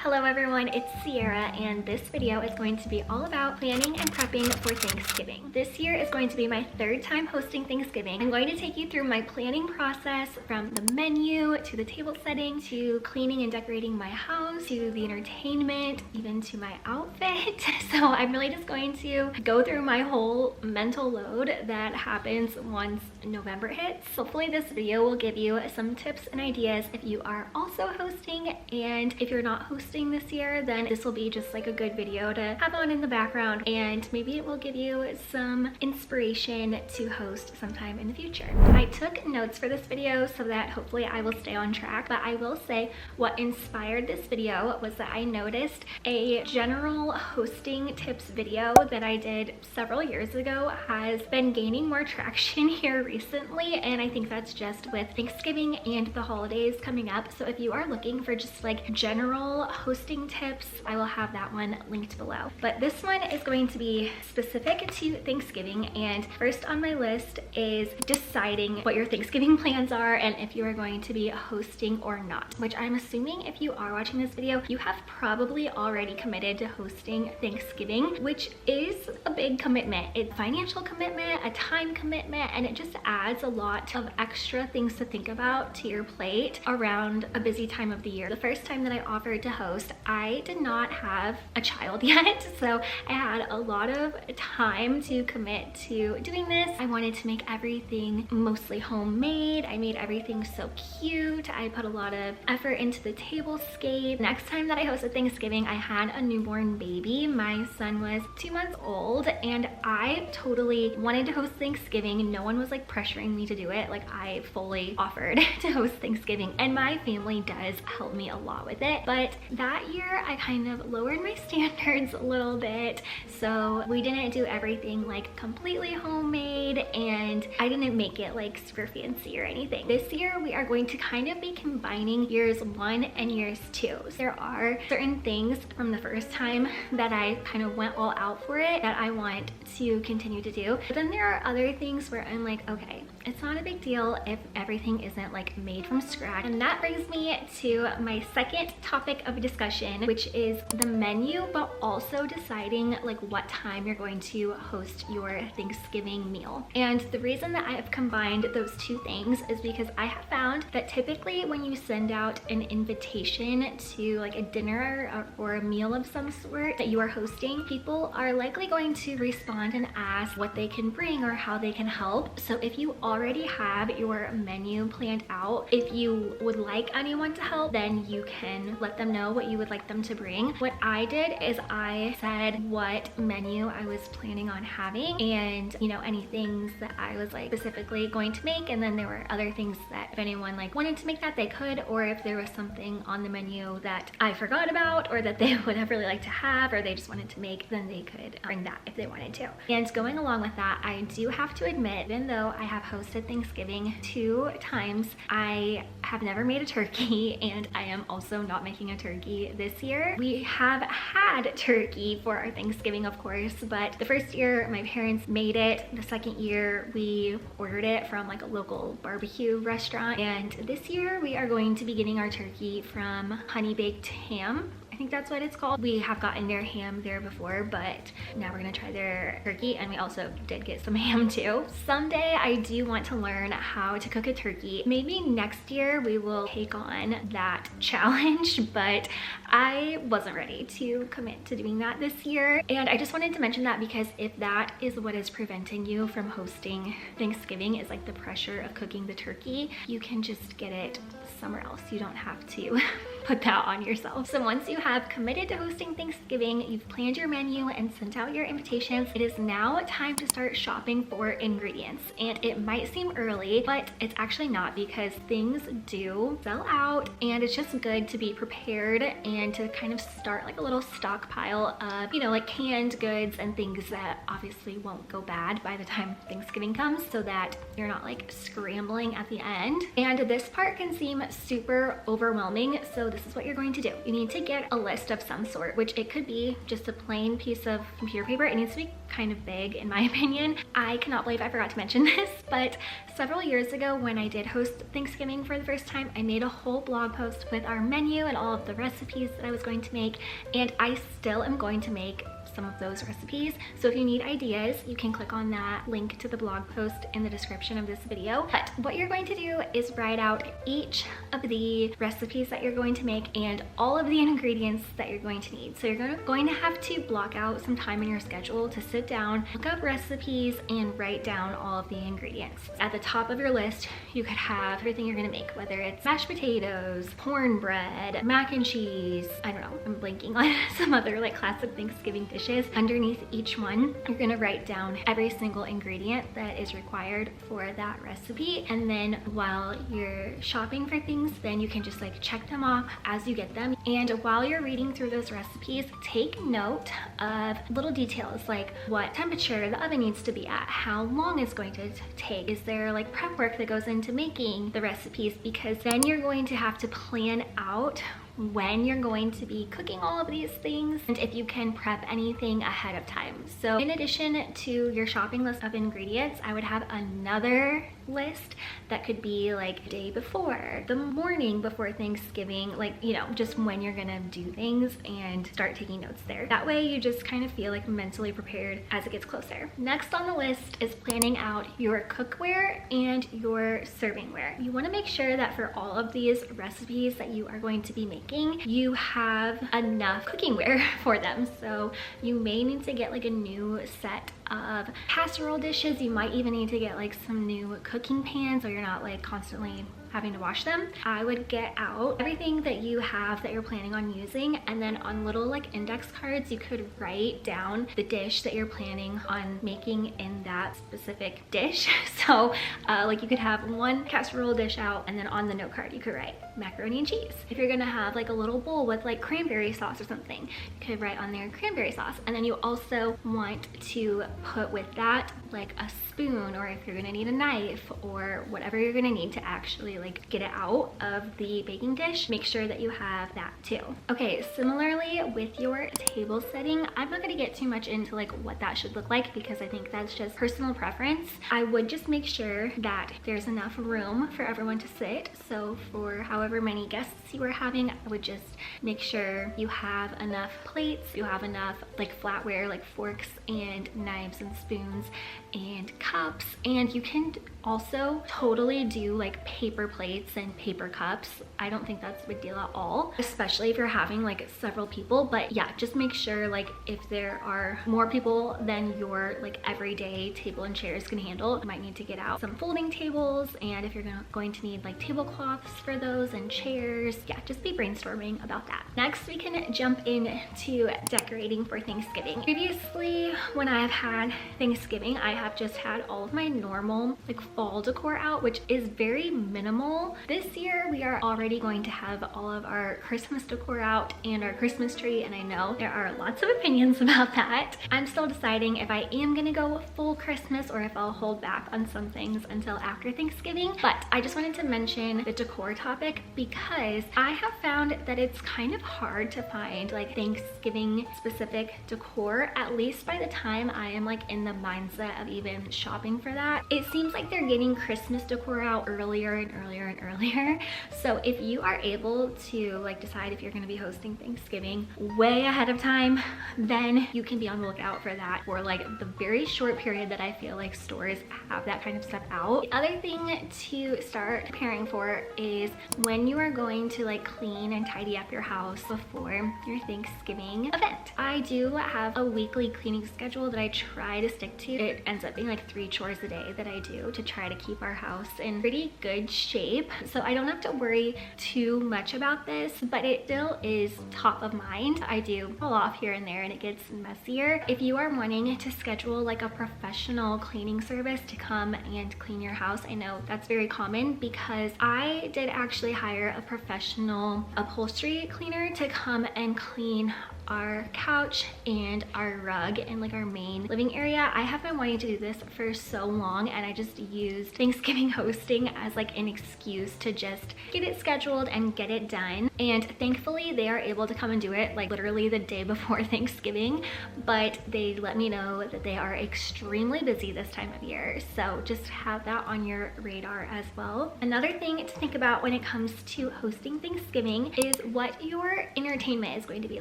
Hello everyone, it's Sierra and this video is going to be all about planning and prepping for Thanksgiving. This year is going to be my third time hosting Thanksgiving. I'm going to take you through my planning process from the menu to the table setting to cleaning and decorating my house to the entertainment, even to my outfit. So I'm really just going to go through my whole mental load that happens once November hits. Hopefully this video will give you some tips and ideas if you are also hosting, and if you're not hosting this year, then this will be just like a good video to have on in the background, and maybe it will give you some inspiration to host sometime in the future. I took notes for this video so that hopefully I will stay on track, but I will say what inspired this video was that I noticed a general hosting tips video that I did several years ago has been gaining more traction here recently, and I think that's just with Thanksgiving and the holidays coming up. So if you are looking for just like general hosting tips, I will have that one linked below. But this one is going to be specific to Thanksgiving, and first on my list is deciding what your Thanksgiving plans are and if you are going to be hosting or not, which I'm assuming if you are watching this video, you have probably already committed to hosting Thanksgiving, which is a big commitment. It's a financial commitment, a time commitment, and it just adds a lot of extra things to think about to your plate around a busy time of the year. The first time that I offered to host, I did not have a child yet, so I had a lot of time to commit to doing this. I wanted to make everything mostly homemade. I made everything so cute. I put a lot of effort into the tablescape. Next time that I hosted Thanksgiving, I had a newborn baby. My son was 2 months old, and I totally wanted to host Thanksgiving. No one was like pressuring me to do it. Like, I fully offered to host Thanksgiving, and my family does help me a lot with it. But that year I kind of lowered my standards a little bit, so we didn't do everything like completely homemade, and I didn't make it like super fancy or anything. This year we are going to kind of be combining years 1 and years 2. There are certain things from the first time that I kind of went all out for it that I want to continue to do, but then there are other things where I'm like, okay, it's not a big deal if everything isn't like made from scratch. And that brings me to my second topic of discussion, which is the menu, but also deciding like what time you're going to host your Thanksgiving meal. And the reason that I have combined those two things is because I have found that typically when you send out an invitation to like a dinner or a meal of some sort that you are hosting, people are likely going to respond and ask what they can bring or how they can help. So if you already have your menu planned out, if you would like anyone to help, then you can let them know what you would like them to bring. What I did is I said what menu I was planning on having, and you know, any things that I was like specifically going to make, and then there were other things that if anyone like wanted to make that they could, or if there was something on the menu that I forgot about or that they would have really liked to have or they just wanted to make, then they could bring that if they wanted to. And going along with that, I do have to admit, even though I have hosted Thanksgiving 2 times, I have never made a turkey, and I am also not making a turkey this year. We have had turkey for our Thanksgiving, of course, but the first year my parents made it. The second year we ordered it from like a local barbecue restaurant, and this year we are going to be getting our turkey from Honey Baked Ham. I think that's what it's called. We have gotten their ham there before, but now we're gonna try their turkey, and we also did get some ham too. Someday I do want to learn how to cook a turkey. Maybe next year we will take on that challenge, but I wasn't ready to commit to doing that this year. And I just wanted to mention that because if that is what is preventing you from hosting Thanksgiving, is like the pressure of cooking the turkey, you can just get it somewhere else. You don't have to put that on yourself. So once you have committed to hosting Thanksgiving, you've planned your menu and sent out your invitations, it is now time to start shopping for ingredients. And it might seem early, but it's actually not, because things do sell out, and it's just good to be prepared and to kind of start like a little stockpile of, you know, like canned goods and things that obviously won't go bad by the time Thanksgiving comes, so that you're not like scrambling at the end. And this part can seem super overwhelming, so this is what you're going to do. You need to get a list of some sort, which it could be just a plain piece of computer paper. It needs to be kind of big in my opinion. I cannot believe I forgot to mention this, but several years ago when I did host Thanksgiving for the first time, I made a whole blog post with our menu and all of the recipes that I was going to make, and I still am going to make some of those recipes. So if you need ideas, you can click on that link to the blog post in the description of this video. But what you're going to do is write out each of the recipes that you're going to make and all of the ingredients that you're going to need. So you're going to have to block out some time in your schedule to sit down, look up recipes, and write down all of the ingredients. At the top of your list, you could have everything you're gonna make, whether it's mashed potatoes, cornbread, mac and cheese, I don't know, I'm blanking on some other like classic Thanksgiving dishes. Underneath each one, you're gonna write down every single ingredient that is required for that recipe. And then while you're shopping for things, then you can just like check them off as you get them. And while you're reading through those recipes, take note of little details like what temperature the oven needs to be at, how long it's going to take, is there like prep work that goes into making the recipes, because then you're going to have to plan out when you're going to be cooking all of these things and if you can prep anything ahead of time. So in addition to your shopping list of ingredients, I would have another list that could be like day before, the morning before Thanksgiving, like, you know, just when you're gonna do things, and start taking notes there. That way you just kind of feel like mentally prepared as it gets closer. Next on the list is planning out your cookware and your servingware. You want to make sure that for all of these recipes that you are going to be making, you have enough cookingware for them. So you may need to get like a new set of casserole dishes. You might even need to get like some new cooking pans so you're not like constantly having to wash them. I would get out everything that you have that you're planning on using, and then on little like index cards you could write down the dish that you're planning on making in that specific dish. So like you could have one casserole dish out, and then on the note card you could write macaroni and cheese. If you're gonna have like a little bowl with like cranberry sauce or something, you could write on there cranberry sauce. And then you also want to put with that like a spoon, or if you're gonna need a knife or whatever you're gonna need to actually like get it out of the baking dish, make sure that you have that too. Okay, similarly with your table setting, I'm not gonna get too much into like what that should look like because I think that's just personal preference. I would just make sure that there's enough room for everyone to sit. So for however many guests you are having, I would just make sure you have enough plates, you have enough like flatware like forks and knives and spoons and cups, and you can also totally do like paper plates and paper cups. I don't think that's a big deal at all, especially if you're having like several people. But yeah, just make sure like if there are more people than your like everyday table and chairs can handle, you might need to get out some folding tables, and if you're going to need like tablecloths for those and chairs, yeah, just be brainstorming about that. Next, we can jump into decorating for Thanksgiving. Previously, when I've had Thanksgiving, I have just had all of my normal like fall decor out, which is very minimal. This year we are already going to have all of our Christmas decor out and our Christmas tree, and I know there are lots of opinions about that. I'm still deciding if I am gonna go full Christmas or if I'll hold back on some things until after Thanksgiving. But I just wanted to mention the decor topic because I have found that it's kind of hard to find like Thanksgiving specific decor, at least by the time I am like in the mindset of even shopping for that. It seems like they're getting Christmas decor out earlier and earlier and earlier. So if you are able to like decide if you're going to be hosting Thanksgiving way ahead of time, then you can be on the lookout for that for like the very short period that I feel like stores have that kind of stuff out. The other thing to start preparing for is when you are going to like clean and tidy up your house before your Thanksgiving event. I do have a weekly cleaning schedule that I try to stick to. It ends up being like 3 chores a day that I do to try to keep our house in pretty good shape. So I don't have to worry too much about this, but it still is top of mind. I do fall off here and there and it gets messier. If you are wanting to schedule like a professional cleaning service to come and clean your house, I know that's very common because I did actually hire a professional upholstery cleaner to come and clean our couch and our rug in like our main living area. I have been wanting to do this for so long, and I just used Thanksgiving hosting as like an excuse to just get it scheduled and get it done. And thankfully they are able to come and do it like literally the day before Thanksgiving, but they let me know that they are extremely busy this time of year. So just have that on your radar as well. Another thing to think about when it comes to hosting Thanksgiving is what your entertainment is going to be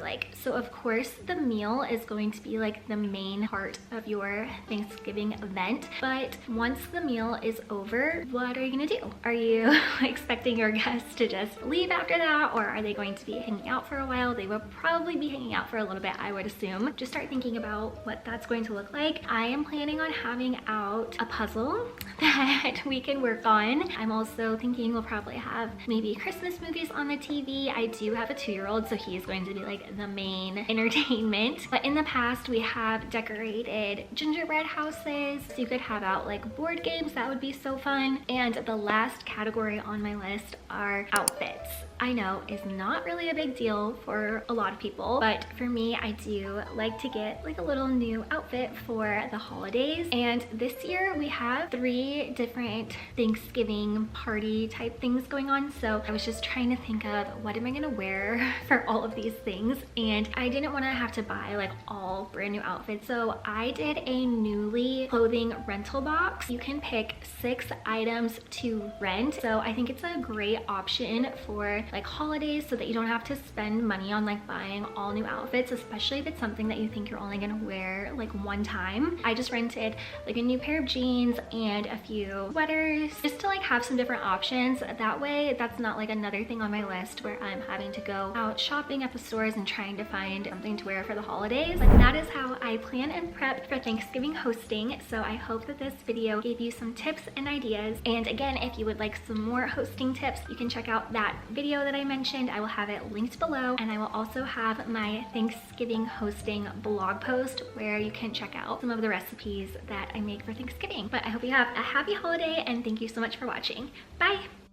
like. So of course the meal is going to be like the main part of your Thanksgiving event, but once the meal is over, what are you gonna do? Are you expecting your guests to just leave after that, or are they going to be hanging out for a while? They will probably be hanging out for a little bit, I would assume. Just start thinking about what that's going to look like. I am planning on having out a puzzle that we can work on. I'm also thinking we'll probably have maybe Christmas movies on the TV. I do have a 2-year-old, so he's going to be like the main entertainment. But in the past, we have decorated gingerbread houses. So you could have out like board games. That would be so fun. And the last category on my list are outfits. I know is not really a big deal for a lot of people, but for me, I do like to get like a little new outfit for the holidays. And this year we have 3 different Thanksgiving party type things going on. So I was just trying to think of what am I gonna wear for all of these things, and I didn't want to have to buy like all brand new outfits. So I did a Nuuly clothing rental box. You can pick 6 items to rent. So I think it's a great option for like holidays, so that you don't have to spend money on like buying all new outfits, especially if it's something that you think you're only gonna wear like one time. I just rented like a new pair of jeans and a few sweaters just to like have some different options. That way that's not like another thing on my list where I'm having to go out shopping at the stores and trying to find something to wear for the holidays. But that is how I plan and prep for Thanksgiving hosting. So I hope that this video gave you some tips and ideas. And again, if you would like some more hosting tips, you can check out that video that I mentioned. I will have it linked below, and I will also have my Thanksgiving hosting blog post where you can check out some of the recipes that I make for Thanksgiving. But I hope you have a happy holiday, and thank you so much for watching. Bye!